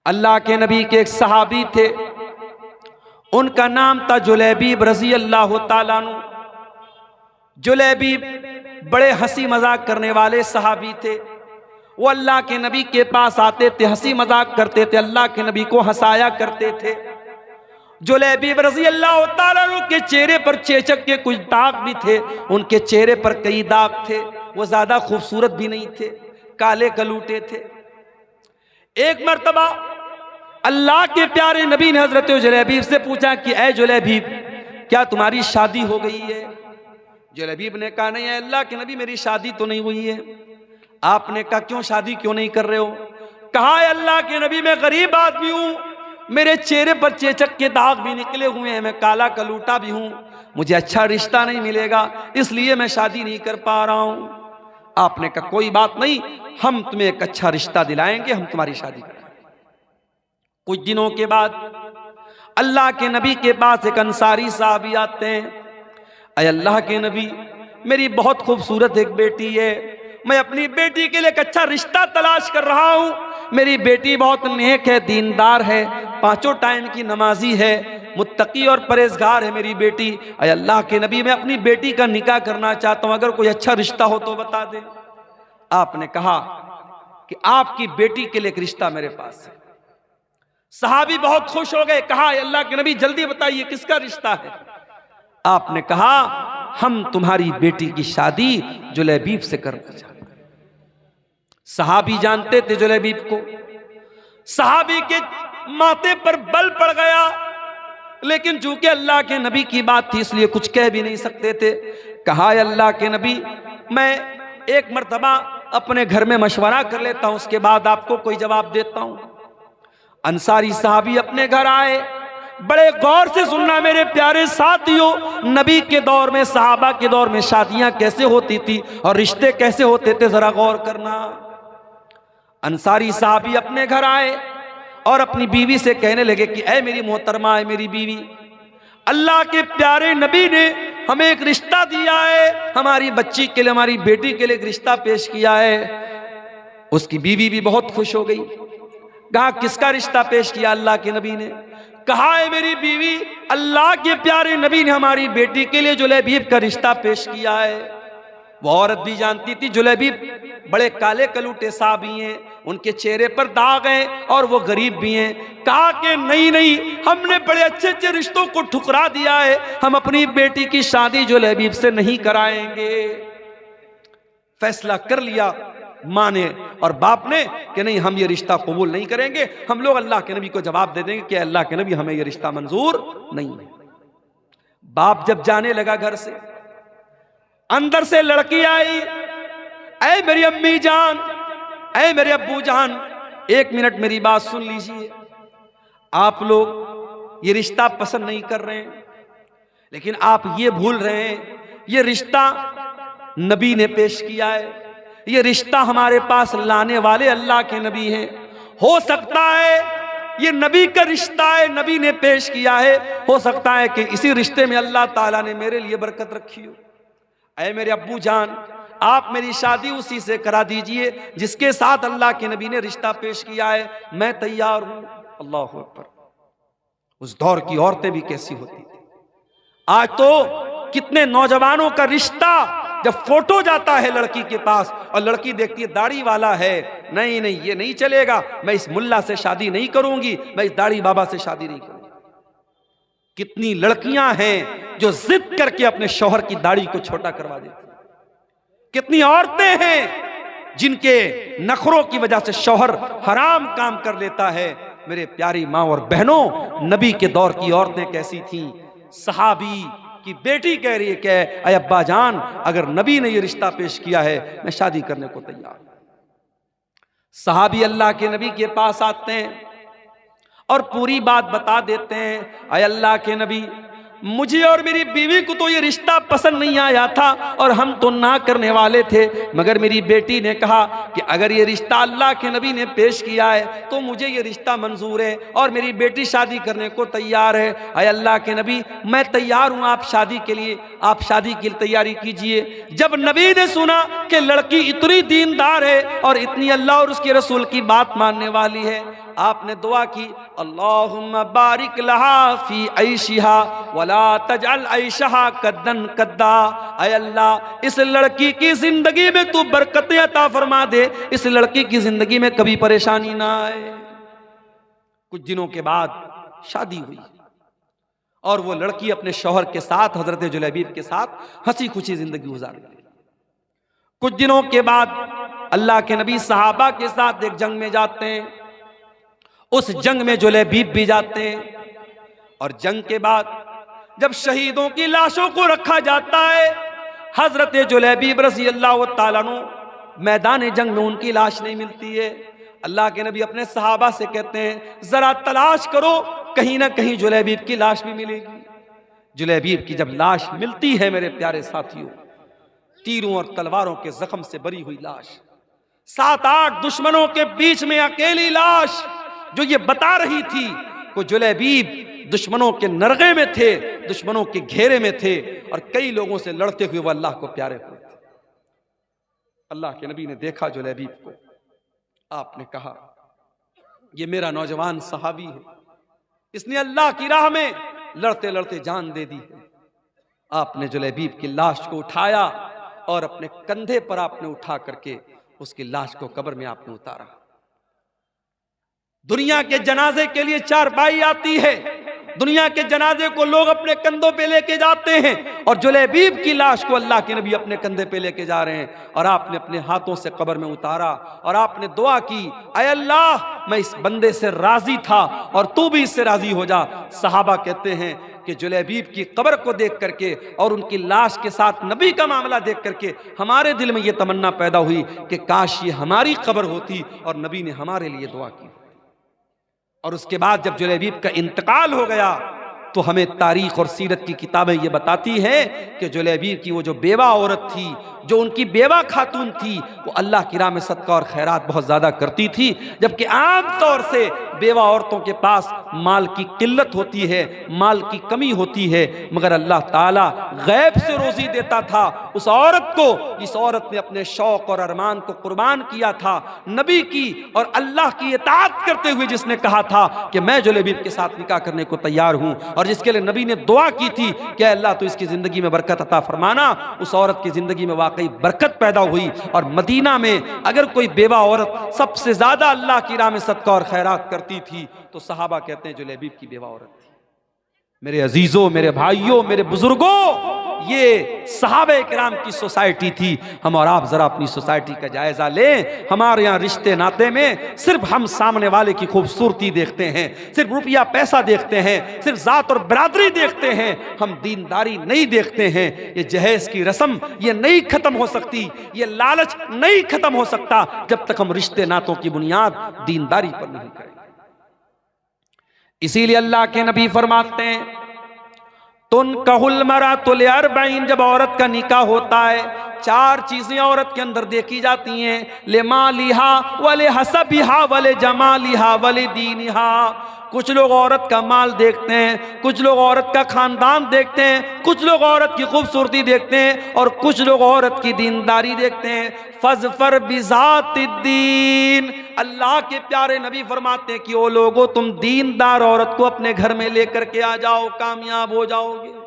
अल्लाह के नबी के एक सहाबी थे, उनका नाम था जुलैबीब रज़ी अल्लाह ताला अन्हु। जुलैबीब बड़े हंसी मजाक करने वाले सहाबी थे। वो अल्लाह के नबी के पास आते थे, हंसी मजाक करते थे, अल्लाह के नबी को हंसाया करते थे। जुलैबीब रज़ी अल्लाह ताला अन्हु के चेहरे पर चेचक के कुछ दाग भी थे, उनके चेहरे पर कई दाग थे। वो ज्यादा खूबसूरत भी नहीं थे, काले कलूटे थे। एक मर्तबा अल्लाह के प्यारे नबी ने हजरत जुलैबीब से पूछा कि ऐ जुलैबीब, क्या तुम्हारी शादी हो गई है? जुलैबीब ने कहा नहीं है अल्लाह के नबी, मेरी शादी तो नहीं हुई है। आपने कहा क्यों, शादी क्यों नहीं कर रहे हो? कहा है अल्लाह के नबी, मैं गरीब आदमी हूं, मेरे चेहरे पर चेचक के दाग भी निकले हुए हैं, मैं काला कलूटा भी हूं, मुझे अच्छा रिश्ता नहीं मिलेगा, इसलिए मैं शादी नहीं कर पा रहा हूं। आपने कहा कोई बात नहीं, हम तुम्हें एक अच्छा रिश्ता दिलाएंगे, हम तुम्हारी शादी करेंगे। कुछ दिनों के बाद अल्लाह के नबी के पास एक अंसारी साहबी आते हैं। अय अल्लाह के नबी, मेरी बहुत खूबसूरत एक बेटी है, मैं अपनी बेटी के लिए एक अच्छा रिश्ता तलाश कर रहा हूं। मेरी बेटी बहुत नेक है, दीनदार है, 5 टाइम की नमाजी है, मुत्तकी और परहेजगार है मेरी बेटी। अय अल्लाह के नबी, मैं अपनी बेटी का निकाह करना चाहता हूं, अगर कोई अच्छा रिश्ता हो तो बता दे। आपने कहा कि आपकी बेटी के लिए एक रिश्ता मेरे पास है। सहाबी बहुत खुश हो गए, कहा अल्लाह के नबी जल्दी बताइए किसका रिश्ता है? आपने कहा हम तुम्हारी बेटी की शादी जुलैबीब से करना चाहते हैं। सहाबी जानते थे जुलैबीब को, सहाबी के माथे पर बल पड़ गया, लेकिन चूंकि अल्लाह के नबी की बात थी इसलिए कुछ कह भी नहीं सकते थे। कहा अल्लाह के नबी, मैं एक मर्तबा अपने घर में मशवरा कर लेता हूं, उसके बाद आपको कोई जवाब देता हूं। अंसारी साहबी अपने घर आए, बड़े गौर से सुनना मेरे प्यारे साथियों, नबी के दौर में, सहाबा के दौर में शादियां कैसे होती थी और रिश्ते कैसे होते थे, जरा गौर करना। अंसारी साहबी अपने घर आए और अपनी बीवी से कहने लगे कि ऐ मेरी मोहतरमा, है मेरी बीवी, अल्लाह के प्यारे नबी ने हमें एक रिश्ता दिया है, हमारी बच्ची के लिए, हमारी बेटी के लिए एक रिश्ता पेश किया है। उसकी बीवी भी बहुत खुश हो गई। कहा किसका रिश्ता पेश किया अल्लाह के नबी ने? कहा है मेरी बीवी, अल्लाह के प्यारे नबी ने हमारी बेटी के लिए जुलैबीब का रिश्ता पेश किया है। वो औरत भी जानती थी जुलैबीब बड़े काले कलूटे साहबी हैं, उनके चेहरे पर दाग हैं और वो गरीब भी हैं। कहा कि नहीं नहीं, हमने बड़े अच्छे अच्छे रिश्तों को ठुकरा दिया है, हम अपनी बेटी की शादी जुलैबीब से नहीं कराएंगे। फैसला कर लिया माँ ने और बाप ने कि नहीं, हम ये रिश्ता कबूल नहीं करेंगे। हम लोग अल्लाह के नबी को जवाब दे देंगे कि अल्लाह के नबी, हमें ये रिश्ता मंजूर नहीं है। बाप जब जाने लगा घर से, अंदर से लड़की आई, ऐ मेरी अम्मी जान, ऐ मेरे अब्बू जान, एक मिनट मेरी बात सुन लीजिए। आप लोग ये रिश्ता पसंद नहीं कर रहे हैं, लेकिन आप ये भूल रहे हैं ये रिश्ता नबी ने पेश किया है, ये रिश्ता हमारे पास लाने वाले अल्लाह के नबी हैं। हो सकता है ये नबी का रिश्ता है, नबी ने पेश किया है, हो सकता है कि इसी रिश्ते में अल्लाह ताला ने मेरे लिए बरकत रखी हो। ऐ मेरे अब्बू जान, आप मेरी शादी उसी से करा दीजिए जिसके साथ अल्लाह के नबी ने रिश्ता पेश किया है, मैं तैयार हूं। अल्लाह अकबर। उस दौर की औरतें भी कैसी होती थी। आज तो कितने नौजवानों का रिश्ता जब फोटो जाता है लड़की के पास और लड़की देखती है दाढ़ी वाला है, नहीं नहीं ये नहीं चलेगा, मैं इस मुल्ला से शादी नहीं करूंगी, मैं इस दाढ़ी बाबा से शादी नहीं करूंगी। कितनी लड़कियां हैं जो जिद करके अपने शौहर की दाढ़ी को छोटा करवा देती, कितनी औरतें हैं जिनके नखरों की वजह से शौहर हराम काम कर लेता है। मेरे प्यारी माँ और बहनों, नबी के दौर की औरतें कैसी थीं। सहाबी की बेटी कह रही है कि अय अब्बा जान, अगर नबी ने ये रिश्ता पेश किया है, मैं शादी करने को तैयार हूं। सहाबी अल्लाह के नबी के पास आते हैं और पूरी बात बता देते हैं, अय अल्लाह के नबी, मुझे और मेरी बीवी को तो ये रिश्ता पसंद नहीं आया था और हम तो ना करने वाले थे, मगर मेरी बेटी ने कहा कि अगर ये रिश्ता अल्लाह के नबी ने पेश किया है तो मुझे ये रिश्ता मंजूर है और मेरी बेटी शादी करने को तैयार है। अय अल्लाह के नबी, मैं तैयार हूँ आप शादी के लिए, आप शादी की तैयारी कीजिए। जब नबी ने सुना कि लड़की इतनी दीनदार है और इतनी अल्लाह और उसके रसूल की बात मानने वाली है, आपने दुआ की, अल्लाहुम्मा बारिक लहा फी ऐशिहा वला तजअल ऐशहा कद्दन कद्दा। ऐ अल्लाह, इस लड़की की जिंदगी में तू बरकतें अता फरमा दे, इस लड़की की जिंदगी में कभी परेशानी ना आए। कुछ दिनों के बाद शादी हुई और वो लड़की अपने शौहर के साथ, हजरत जुलैबीब के साथ हंसी खुशी जिंदगी गुजार रही। कुछ दिनों के बाद अल्लाह के नबी सहाबा के साथ एक जंग में जाते हैं। उस जंग में जुलैबीब भी जाते हैं और जंग के बाद जब शहीदों की लाशों को रखा जाता है, हजरत जुलैबीब रज़ी अल्लाह तआला अन्हु मैदान जंग में उनकी लाश नहीं मिलती है। अल्लाह के नबी अपने सहाबा से कहते हैं, जरा तलाश करो, कहीं ना कहीं जुलैबीब की लाश भी मिलेगी। जुलैबीब की जब लाश मिलती है मेरे प्यारे साथियों, तीरों और तलवारों के जख्म से भरी हुई लाश, 7-8 दुश्मनों के बीच में अकेली लाश, जो ये बता रही थी कि जुलैबीब दुश्मनों के नरगे में थे, दुश्मनों के घेरे में थे और कई लोगों से लड़ते हुए वह अल्लाह को प्यारे हुए थे। अल्लाह के नबी ने देखा जुलैबीब को, आपने कहा ये मेरा नौजवान सहाबी है, इसने अल्लाह की राह में लड़ते लड़ते जान दे दी है। आपने जुलैबीब की लाश को उठाया और अपने कंधे पर आपने उठा करके उसकी लाश को कब्र में आपने उतारा। दुनिया के जनाजे के लिए चारपाई आती है, दुनिया के जनाजे को लोग अपने कंधों पे लेके जाते हैं और जुलैबीब की लाश को अल्लाह के नबी अपने कंधे पे लेके जा रहे हैं और आपने अपने हाथों से कब्र में उतारा और आपने दुआ की, ऐ अल्लाह, मैं इस बंदे से राजी था और तू भी इससे राजी हो जा। सहाबा कहते हैं कि जुलैबीब की कब्र को देख करके और उनकी लाश के साथ नबी का मामला देख करके हमारे दिल में यह तमन्ना पैदा हुई कि काश ये हमारी कब्र होती और नबी ने हमारे लिए दुआ की। और उसके बाद जब जुलैबीब का इंतकाल हो गया तो हमें तारीख और सीरत की किताबें ये बताती हैं कि जुलैबीब की वो जो बेवा औरत थी, जो उनकी बेवा खातून थी, वो अल्लाह की राह में सदका और खैरात बहुत ज़्यादा करती थी, जबकि आम तौर से बेवा औरतों के पास माल की किल्लत होती है, माल की कमी होती है, मगर अल्लाह ताला गैब से रोज़ी देता था उस औरत को, इस औरत ने अपने शौक़ और अरमान को कुर्बान किया था नबी की और अल्लाह की इताअत करते हुए, जिसने कहा था कि मैं जुलैबीब के साथ निकाह करने को तैयार हूँ और जिसके लिए नबी ने दुआ की थी कि अल्लाह तो इसकी ज़िंदगी में बरकत अता फरमाना। उस औरत की ज़िंदगी में वाकई बरकत पैदा हुई और मदीना में अगर कोई बेवा औरत सबसे ज़्यादा अल्लाह की राह में सदका और खैरात करती थी तो सहाबा कहते हैं जुलैबीब की बेवा औरत थी। मेरे अजीज़ों, मेरे भाइयों, मेरे बुजुर्गों, ये सहाबे किराम की सोसाइटी थी। हम और आप जरा अपनी सोसाइटी का जायजा लें। हमारे यहाँ रिश्ते नाते में सिर्फ हम सामने वाले की खूबसूरती देखते हैं, सिर्फ रुपया पैसा देखते हैं, सिर्फ जात और बरादरी देखते हैं, हम दीनदारी नहीं देखते हैं। ये जहेज की रस्म ये नहीं खत्म हो सकती, ये लालच नहीं खत्म हो सकता जब तक हम रिश्ते नातों की बुनियाद दीनदारी पर नहीं करें। इसीलिए अल्लाह के नबी फरमाते हैं, तुन कहुल मरा तुल अरबईन, जब औरत का निकाह होता है 4 चीजें औरत के अंदर देखी जाती हैं, ले मालिहा वले हसबिहा वले जमालिहा वले दीनिहा। कुछ लोग औरत का माल देखते हैं, कुछ लोग औरत का खानदान देखते हैं, कुछ लोग औरत की खूबसूरती देखते हैं और कुछ लोग औरत की दीनदारी देखते हैं। फज़फर बिज़ातिद्दीन, अल्लाह के प्यारे नबी फरमाते हैं कि ओ लोगों, तुम दीनदार औरत को अपने घर में लेकर के आ जाओ, कामयाब हो जाओगे।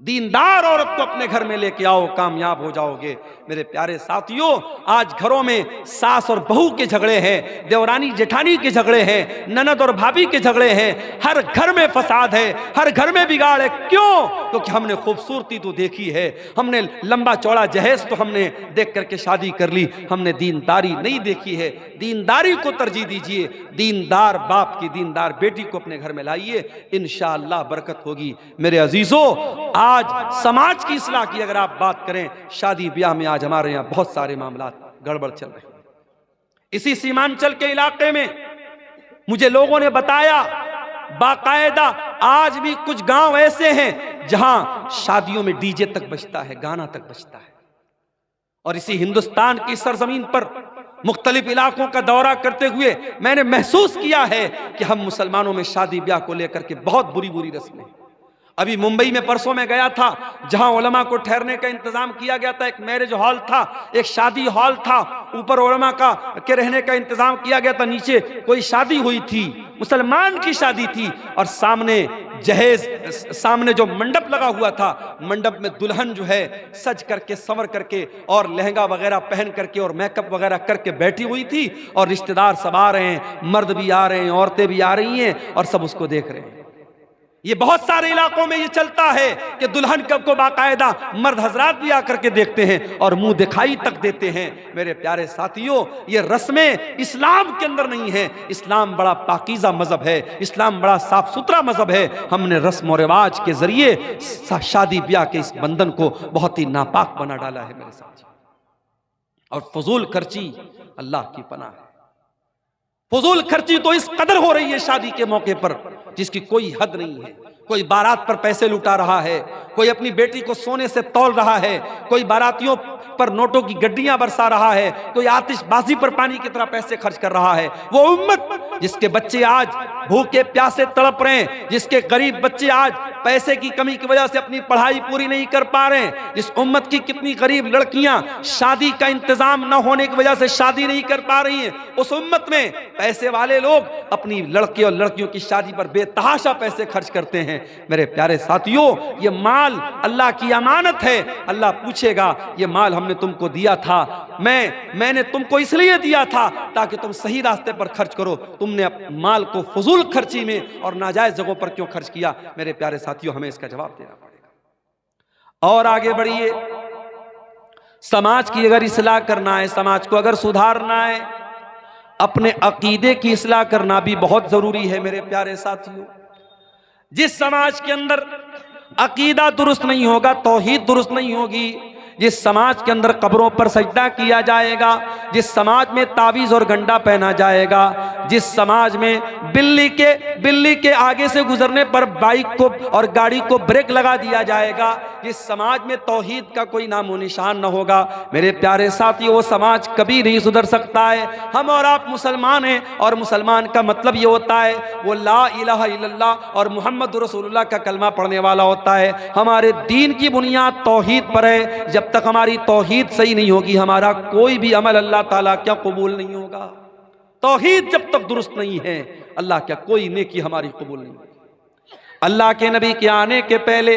दीनदार औरत को अपने घर में लेके आओ, कामयाब हो जाओगे। मेरे प्यारे साथियों, आज घरों में सास और बहू के झगड़े हैं, देवरानी जेठानी के झगड़े हैं, ननद और भाभी के झगड़े हैं, हर घर में फसाद है, हर घर में बिगाड़ है। क्यों? क्योंकि हमने खूबसूरती तो देखी है, हमने लंबा चौड़ा जहेज तो हमने देख करके शादी कर ली, हमने दीनदारी नहीं देखी है। दीनदारी को तरजीह दीजिए, दीनदार बाप की दीनदार बेटी को अपने घर में लाइए, इंशाअल्लाह बरकत होगी। मेरे अजीजों, आज समाज की इस्लाह की अगर आप बात करें, शादी ब्याह में आज हमारे यहाँ बहुत सारे मामला गड़बड़ चल रहे हैं। इसी सीमांचल के इलाके में मुझे लोगों ने बताया, बाकायदा आज भी कुछ गांव ऐसे हैं जहां शादियों में डीजे तक बजता है, गाना तक बजता है। और इसी हिंदुस्तान की सरजमीन पर मुख्तलिफ इलाकों का दौरा करते हुए मैंने महसूस किया है कि हम मुसलमानों में शादी ब्याह को लेकर के बहुत बुरी बुरी रस्में, अभी मुंबई में परसों में गया था, जहां उलमा को ठहरने का इंतजाम किया गया था। एक मैरिज हॉल था, एक शादी हॉल था, ऊपर उलमा के रहने का इंतजाम किया गया था, नीचे कोई शादी हुई थी, मुसलमान की शादी थी, और सामने जो मंडप लगा हुआ था, मंडप में दुल्हन जो है सज करके संवर करके और लहंगा वगैरह पहन करके और मेकअप वगैरह करके बैठी हुई थी, और रिश्तेदार सब आ रहे हैं, मर्द भी आ रहे हैं, औरतें भी आ रही हैं, और सब उसको देख रहे हैं। ये बहुत सारे इलाकों में ये चलता है कि दुल्हन को बाकायदा मर्द हजरात भी आकर के देखते हैं और मुंह दिखाई तक देते हैं। मेरे प्यारे साथियों, ये रस्में इस्लाम के अंदर नहीं है। इस्लाम बड़ा पाकीज़ा मजहब है, इस्लाम बड़ा साफ सुथरा मजहब है। हमने रस्म और रिवाज के जरिए शादी ब्याह के इस बंधन को बहुत ही नापाक बना डाला है मेरे साथियों। और फजूल खर्ची अल्लाह की पनाह है। फजूल खर्ची तो इस कदर हो रही है शादी के मौके पर जिसकी कोई हद नहीं है। कोई बारात पर पैसे लुटा रहा है, कोई अपनी बेटी को सोने से तौल रहा है, कोई बारातियों पर नोटों की गड्डियां बरसा रहा है, कोई आतिशबाजी पर पानी की तरह पैसे खर्च कर रहा है। वो उम्मत जिसके बच्चे आज भूखे प्यासे तड़प रहे हैं, जिसके गरीब बच्चे आज पैसे की कमी की वजह से अपनी पढ़ाई पूरी नहीं कर पा रहे हैं, जिस उम्मत की कितनी गरीब लड़कियां शादी का इंतजाम न होने की वजह से शादी नहीं कर पा रही हैं, उस उम्मत में पैसे वाले लोग अपनी लड़के और लड़कियों की शादी पर बेतहाशा पैसे खर्च करते हैं। मेरे प्यारे साथियों, ये माल अल्लाह की अमानत है। अल्लाह पूछेगा, ये माल हमने तुमको दिया था, मैंने तुमको इसलिए दिया था ताकि तुम सही रास्ते पर खर्च करो, तुमने माल को फजूल खर्ची में और नाजायज जगहों पर क्यों खर्च किया? मेरे प्यारे साथियों, हमें इसका जवाब देना पड़ेगा। और आगे बढ़िए, समाज की अगर इस्लाह करना है, समाज को अगर सुधारना है, अपने अकीदे की इस्लाह करना भी बहुत जरूरी है। मेरे प्यारे साथियों, जिस समाज के अंदर अकीदा दुरुस्त नहीं होगा, तौहीद दुरुस्त नहीं होगी, जिस समाज के अंदर कब्रों पर सजदा किया जाएगा, जिस समाज में तावीज़ और गंडा पहना जाएगा, जिस समाज में बिल्ली के आगे से गुजरने पर बाइक को और गाड़ी को ब्रेक लगा दिया जाएगा, जिस समाज में तौहीद का कोई नामो निशान न होगा, मेरे प्यारे साथियों, वो समाज कभी नहीं सुधर सकता है। हम और आप मुसलमान हैं, और मुसलमान का मतलब ये होता है वो ला इलाहा इल्लल्लाह और मुहम्मद रसूलुल्लाह का कलमा पढ़ने वाला होता है। हमारे दीन की बुनियाद तौहीद पर है। जब तक हमारी तौहीद सही नहीं होगी, हमारा कोई भी अमल अल्लाह ताला क्या कबूल नहीं होगा। तौहीद जब तक दुरुस्त नहीं है, अल्लाह क्या कोई नेकी हमारी कबूल नहीं होगी। अल्लाह के नबी के आने के पहले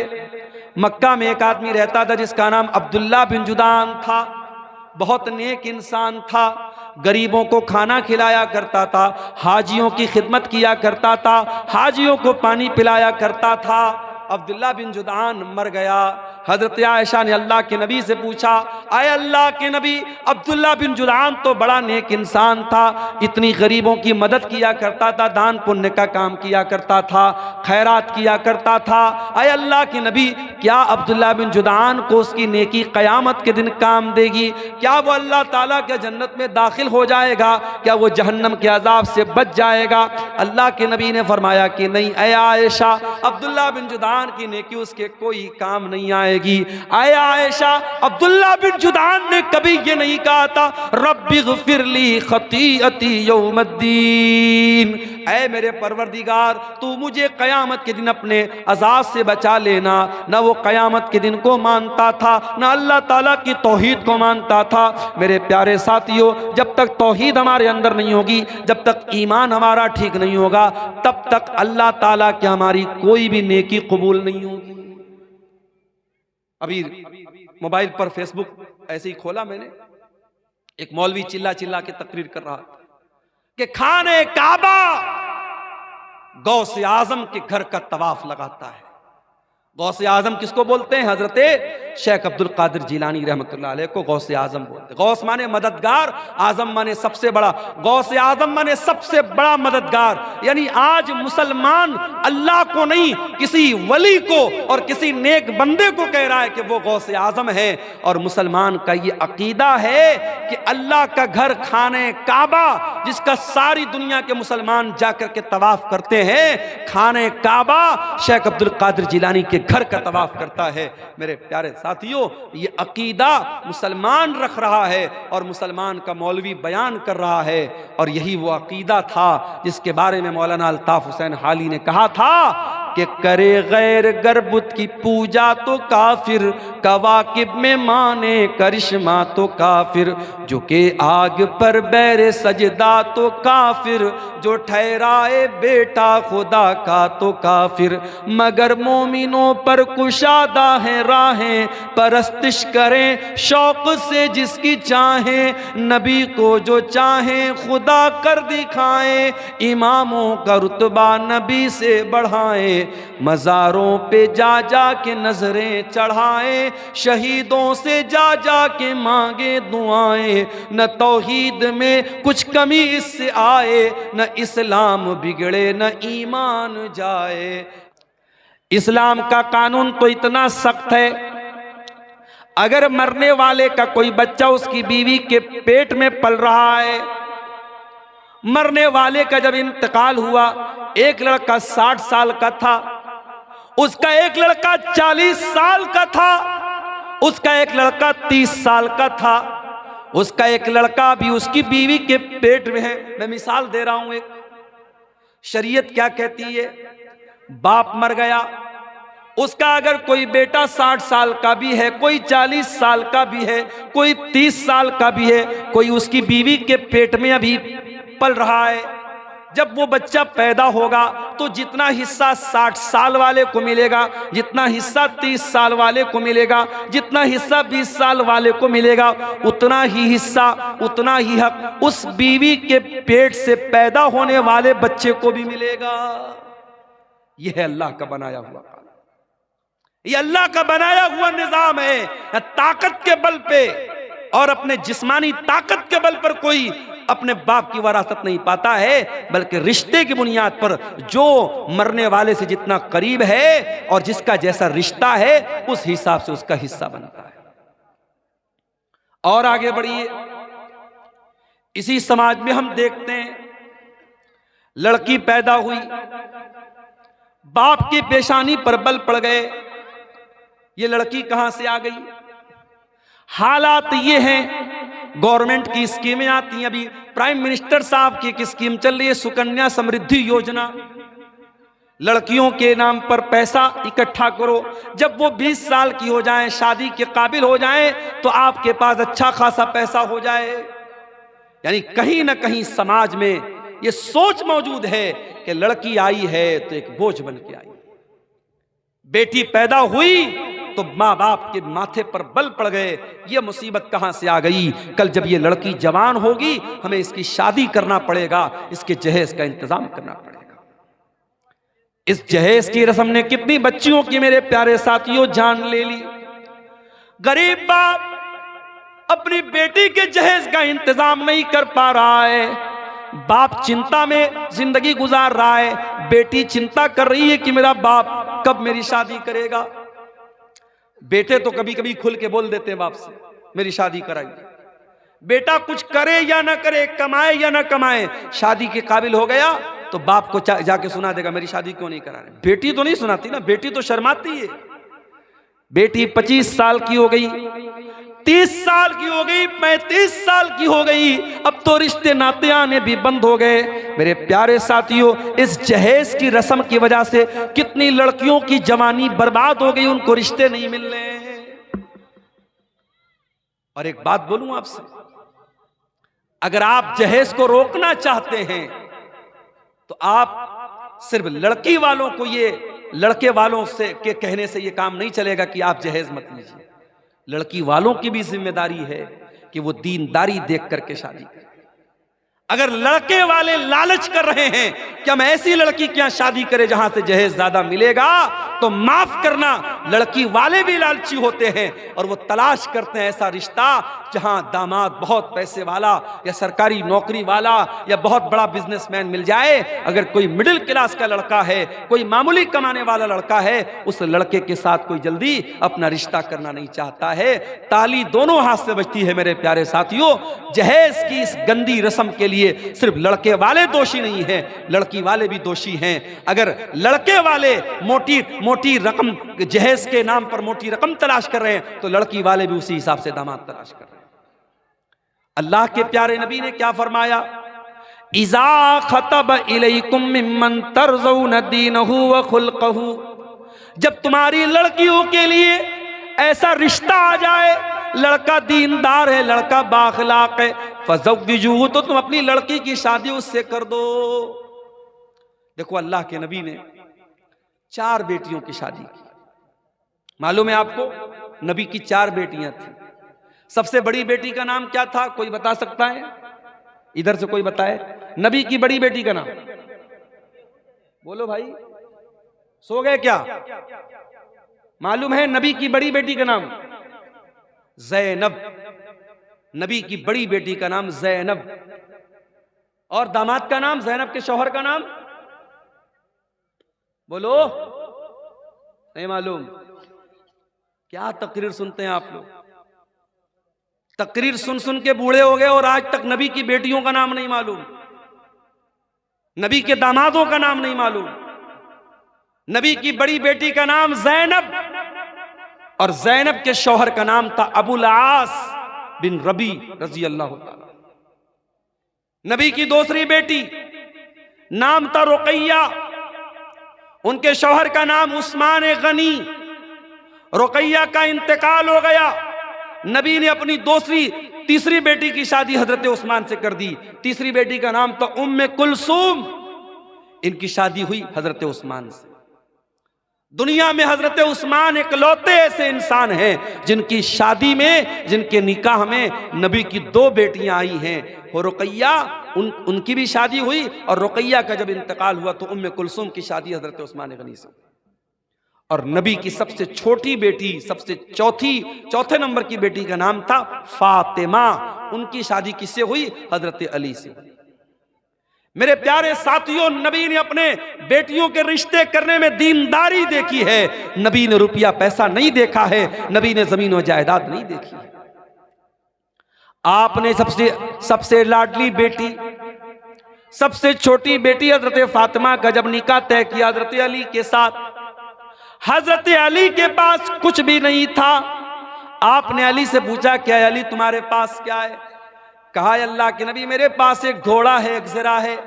मक्का में एक आदमी रहता था जिसका नाम अब्दुल्ला बिन जुदान था। बहुत नेक इंसान था, गरीबों को खाना खिलाया करता था, हाजियों की खिदमत किया करता था, हाजियों को पानी पिलाया करता था। अब्दुल्ला बिन जुदान मर गया। हजरत आयशा ने अल्लाह के नबी से पूछा, आए अल्लाह के नबी, अब्दुल्ला बिन जुदान तो बड़ा नेक इंसान था, इतनी गरीबों की मदद किया करता था, दान पुण्य का काम किया करता था, खैरात किया करता था। आए अल्लाह के नबी, क्या अब्दुल्ला बिन जुदान को उसकी नेकी क़यामत के दिन काम देगी? क्या वो अल्लाह ताला के जन्नत में दाखिल हो जाएगा? क्या वो जहन्नम के अजाब से बच जाएगा? अल्लाह के नबी ने फरमाया कि नहीं, ऐ आयशा, अब्दुल्ला बिन जुदान की नेकी उसके कोई काम नहीं आएगी। आए आयशा, अब्दुल्ला बिन जुदान ने कभी ये नहीं कहा था रब्बी ग़फ़िरली ख़तीअती यौमद्दीन, ऐ मेरे परवरदिगार तू मुझे क़यामत के दिन अपने अज़ाब से बचा लेना। ना वो क़यामत के दिन को मानता था, ना अल्लाह ताला की तौहीद को मानता था। मेरे प्यारे साथियों, जब तक तौहीद हमारे अंदर नहीं होगी, जब तक ईमान हमारा ठीक नहीं होगा, तब तक अल्लाह ताला की हमारी कोई भी नेकी कबूल नहीं होगी। अभी मोबाइल पर फेसबुक ऐसे ही खोला मैंने, एक मौलवी चिल्ला चिल्ला के तकरीर कर रहा था कि खाने काबा गौसे आजम के घर का तवाफ लगाता है। गौसे आजम किसको बोलते हैं? हजरत शेख अब्दुल कादिर जिलानी रहमतुल्लाह अलैह को गौसे आजम बोलते हैं। गौस माने मददगार, आजम माने सबसे बड़ा। गौसे आजम माने सबसे बड़ा मददगार। यानी आज मुसलमान अल्लाह को नहीं, किसी वली को और किसी नेक बंदे को कह रहा है कि वो गौसे आजम है। और मुसलमान का ये अकीदा है कि अल्लाह का घर खाने काबा, जिसका सारी दुनिया के मुसलमान जाकर के तवाफ करते हैं, खाने काबा शेख अब्दुल कादिर जिलानी के घर का तवाफ करता है। मेरे प्यारे साथियों, ये अकीदा मुसलमान रख रहा है और मुसलमान का मौलवी बयान कर रहा है। और यही वो अकीदा था जिसके बारे में मौलाना अल्ताफ हुसैन हाली ने कहा था कि करे गैर गर्बुत की पूजा तो काफिर, कवाकिब में माने करिश्मा तो काफिर, जो के आग पर बैर सजदा तो काफिर, जो ठहराए बेटा खुदा का तो काफिर। मगर मोमिनों पर कुशादा है राहें, परस्तिश करें शौक से जिसकी चाहें, नबी को जो चाहें खुदा कर दिखाएं, इमामों का रुतबा नबी से बढ़ाएं, मज़ारों पे जा जा के नजरें चढ़ाएं, शहीदों से जा जा के मांगे दुआएं, न तौहीद में कुछ कमी इससे आए, न इस्लाम बिगड़े न ईमान जाए। इस्लाम का कानून तो इतना सख्त है, अगर मरने वाले का कोई बच्चा उसकी बीवी के पेट में पल रहा है, मरने वाले का जब इंतकाल हुआ, एक लड़का 60 साल का था, उसका एक लड़का 40 साल का था, उसका एक लड़का 30 साल का था, उसका एक लड़का भी उसकी बीवी के पेट में है। मैं मिसाल दे रहा हूं एक, शरीयत क्या कहती है, बाप मर गया, उसका अगर कोई बेटा 60 साल का भी है, कोई 40 साल का भी है, कोई 30 साल का भी है, कोई उसकी बीवी के पेट में अभी पल रहा है, जब वो बच्चा पैदा होगा तो जितना हिस्सा 60 साल वाले को मिलेगा, जितना हिस्सा 30 साल वाले को मिलेगा, जितना हिस्सा 20 साल वाले को मिलेगा, उतना ही हिस्सा, उतना ही हक उस बीवी के पेट से पैदा होने वाले बच्चे को भी मिलेगा। यह है अल्लाह का बनाया हुआ, ये अल्लाह का बनाया हुआ निजाम है। ताकत के बल पे और अपने जिस्मानी ताकत के बल पर कोई अपने बाप की वरासत नहीं पाता है, बल्कि रिश्ते की बुनियाद पर जो मरने वाले से जितना करीब है और जिसका जैसा रिश्ता है उस हिसाब से उसका हिस्सा बनता है। और आगे बढ़िए, इसी समाज में हम देखते हैं, लड़की पैदा हुई, बाप की पेशानी पर बल पड़ गए, ये लड़की कहां से आ गई। हालात ये हैं, गवर्नमेंट की स्कीमें आती हैं, अभी प्राइम मिनिस्टर साहब की एक स्कीम चल रही है, सुकन्या समृद्धि योजना, लड़कियों के नाम पर पैसा इकट्ठा करो, जब वो 20 साल की हो जाएं, शादी के काबिल हो जाएं, तो आपके पास अच्छा खासा पैसा हो जाए। यानी कहीं ना कहीं समाज में ये सोच मौजूद है कि लड़की आई है तो एक बोझ बन के आई, बेटी पैदा हुई तो माँ बाप के माथे पर बल पड़ गए, ये मुसीबत कहां से आ गई। कल जब ये लड़की जवान होगी, हमें इसकी शादी करना पड़ेगा, इसके जहेज का इंतजाम करना पड़ेगा। इस जहेज की रस्म ने कितनी बच्चियों की मेरे प्यारे साथियों जान ले ली। गरीब बाप अपनी बेटी के जहेज का इंतजाम नहीं कर पा रहा है, बाप चिंता में जिंदगी गुजार रहा है, बेटी चिंता कर रही है कि मेरा बाप कब मेरी शादी करेगा। बेटे तो कभी कभी खुल के बोल देते हैं बाप से, मेरी शादी कराइए। बेटा कुछ करे या ना करे, कमाए या ना कमाए, शादी के काबिल हो गया तो बाप को जाके सुना देगा, मेरी शादी क्यों नहीं करा रहे। बेटी तो नहीं सुनाती ना, बेटी तो शर्माती है। बेटी 25 साल की हो गई, 30 साल की हो गई, 35 साल की हो गई, अब तो रिश्ते नाते आने भी बंद हो गए। मेरे प्यारे साथियों, इस जहेज की रस्म की वजह से कितनी लड़कियों की जवानी बर्बाद हो गई, उनको रिश्ते नहीं मिल रहे हैं। और एक बात बोलूं आपसे, अगर आप जहेज को रोकना चाहते हैं तो आप सिर्फ लड़की वालों को, ये लड़के वालों से के कहने से ये काम नहीं चलेगा कि आप जहेज मत लीजिए। लड़की वालों की भी जिम्मेदारी है कि वो दीनदारी देख करके शादी करें। अगर लड़के वाले लालच कर रहे हैं कि हम ऐसी लड़की क्या शादी करें जहां से जहेज ज्यादा मिलेगा, तो माफ करना, लड़की वाले भी लालची होते हैं और वो तलाश करते हैं ऐसा रिश्ता जहां दामाद बहुत पैसे वाला या सरकारी नौकरी वाला या बहुत बड़ा बिजनेसमैन मिल जाए। अगर कोई मिडिल क्लास का लड़का है, कोई मामूली कमाने वाला लड़का है, उस लड़के के साथ कोई जल्दी अपना रिश्ता करना नहीं चाहता है। ताली दोनों हाथ से बजती है मेरे प्यारे साथियों। जहेज की इस गंदी रस्म के लिए सिर्फ लड़के वाले दोषी नहीं हैं, लड़की वाले भी दोषी हैं। अगर लड़के वाले मोटी मोटी रकम, जहेज के नाम पर मोटी रकम तलाश कर रहे हैं, तो लड़की वाले भी उसी हिसाब से दामाद तलाश कर रहे हैं। अल्लाह के प्यारे नबी ने क्या फरमाया, इज़ा खतब इलैकुम मिम्मन तर्ज़ौन दीनहु व खुल्क़हु, जब तुम्हारी लड़कियों के लिए ऐसा रिश्ता आ जाए, लड़का दीनदार है, लड़का बाखलाक है, फज़व्विजूहु, तो तुम अपनी लड़की की शादी उससे कर दो। देखो अल्लाह के नबी ने 4 बेटियों की शादी की। मालूम है आपको, नबी की 4 बेटियां थी। सबसे बड़ी बेटी का नाम क्या था, कोई बता सकता है? इधर से कोई बताए नबी की बड़ी बेटी का नाम। बोलो भाई, सो गए क्या? मालूम है नबी की बड़ी बेटी का नाम? ज़ैनब। नबी की बड़ी बेटी का नाम ज़ैनब। और दामाद का नाम, ज़ैनब के शौहर का नाम बोलो, नहीं मालूम? क्या तकरीर सुनते हैं आप लोग? तकरीर सुन सुन के बूढ़े हो गए और आज तक नबी की बेटियों का नाम नहीं मालूम, नबी के दामादों का नाम नहीं मालूम। नबी की बड़ी बेटी का नाम ज़ैनब और ज़ैनब के शौहर का नाम था अबुल आस बिन रबी रजी अल्लाह ताला। नबी की दूसरी बेटी नाम था रुकैया, उनके शौहर का नाम उस्मान गनी। रुकैया का इंतकाल हो गया, नबी ने अपनी तीसरी बेटी की शादी हजरत उस्मान से कर दी। तीसरी बेटी का नाम था उम्मे कुलसूम, इनकी शादी हुई हजरत उस्मान से। दुनिया में हजरत उस्मान इकलौते ऐसे इंसान हैं जिनकी शादी में, जिनके निकाह में नबी की 2 बेटियां आई हैं। और रुकैया, उनकी भी शादी हुई और रुकैया का जब इंतकाल हुआ तो उम्मे कुलसूम की शादी हजरत उस्मान गनी से। और नबी की सबसे छोटी बेटी, चौथे नंबर की बेटी का नाम था फातिमा, उनकी शादी किससे हुई? हजरत अली से। मेरे प्यारे साथियों, नबी ने अपने बेटियों के रिश्ते करने में दीनदारी देखी है। नबी ने रुपया पैसा नहीं देखा है, नबी ने जमीन और जायदाद नहीं देखी है। आपने सबसे लाडली बेटी, सबसे छोटी बेटी हजरत फातिमा का जब निकाह तय किया हजरत अली के साथ, हजरत अली के पास कुछ भी नहीं था। आपने अली से पूछा, क्या अली तुम्हारे पास क्या है? कहा, अल्लाह के नबी मेरे पास एक घोड़ा है, एक ज़रा है।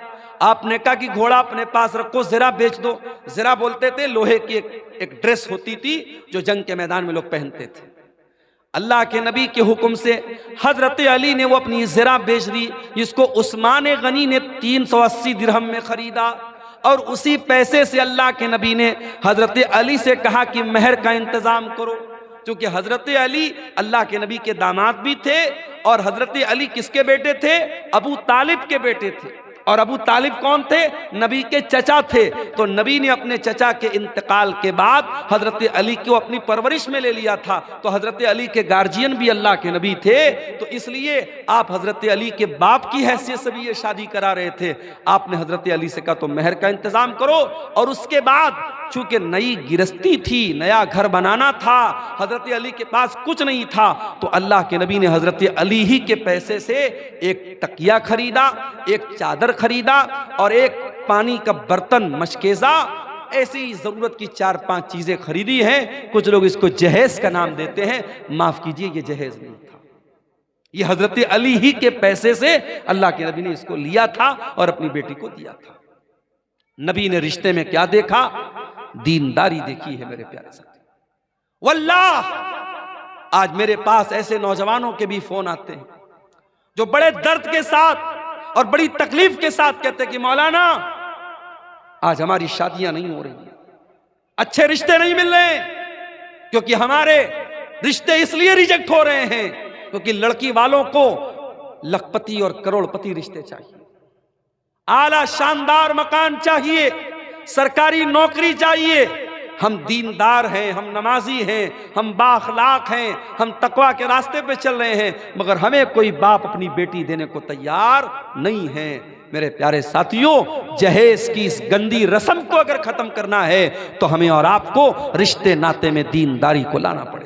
आपने कहा कि घोड़ा अपने पास रखो, ज़रा बेच दो। ज़रा बोलते थे लोहे की एक ड्रेस होती थी जो जंग के मैदान में लोग पहनते थे। अल्लाह के नबी के हुक्म से हजरत अली ने वो अपनी ज़रा बेच दी, जिसको उस्मान गनी ने 380 दिरहम में खरीदा। और उसी पैसे से अल्लाह के नबी ने हजरत अली से कहा कि महर का इंतजाम करो, क्योंकि हजरत अली अल्लाह के नबी के दामाद भी थे और हजरत अली किसके बेटे थे? अबू तालिब के बेटे थे। और अबू तालिब कौन थे? नबी के चचा थे। तो नबी ने अपने चचा के इंतकाल के बाद हजरत अली को अपनी परवरिश में ले लिया था। तो हजरत अली के गार्जियन भी अल्लाह के नबी थे, तो इसलिए आप हजरत अली के बाप की हैसियत से भी ये शादी करा रहे थे। आपने हजरत अली से कहा तो महर का इंतजाम करो। और उसके बाद चूंकि नई गिरस्ती थी, नया घर बनाना था, हजरत अली के पास कुछ नहीं था, तो अल्लाह के नबी ने हजरत अली ही के पैसे से एक तकिया खरीदा, एक चादर खरीदा और एक पानी का बर्तन, मशकेजा, ऐसी जरूरत की 4-5 चीजें खरीदी हैं। कुछ लोग इसको जहेज का नाम देते हैं, माफ कीजिए ये जहेज नहीं था, ये हजरत अली ही के पैसे से अल्लाह के नबी ने इसको लिया था और अपनी बेटी को दिया था। नबी ने रिश्ते में क्या देखा? दीनदारी देखी है मेरे प्यारे साथी। वल्लाह आज मेरे पास ऐसे नौजवानों के भी फोन आते हैं जो बड़े दर्द के साथ और बड़ी तकलीफ के साथ कहते हैं कि मौलाना आज हमारी शादियां नहीं हो रही हैं, अच्छे रिश्ते नहीं मिल रहे, क्योंकि हमारे रिश्ते इसलिए रिजेक्ट हो रहे हैं क्योंकि लड़की वालों को लखपति और करोड़पति रिश्ते चाहिए, आला शानदार मकान चाहिए, सरकारी नौकरी चाहिए। हम दीनदार हैं, हम नमाजी हैं, हम बाखलाक हैं, हम तकवा के रास्ते पे चल रहे हैं, मगर हमें कोई बाप अपनी बेटी देने को तैयार नहीं है। मेरे प्यारे साथियों, जहेज की इस गंदी रस्म को अगर खत्म करना है तो हमें और आपको रिश्ते नाते में दीनदारी को लाना पड़ेगा।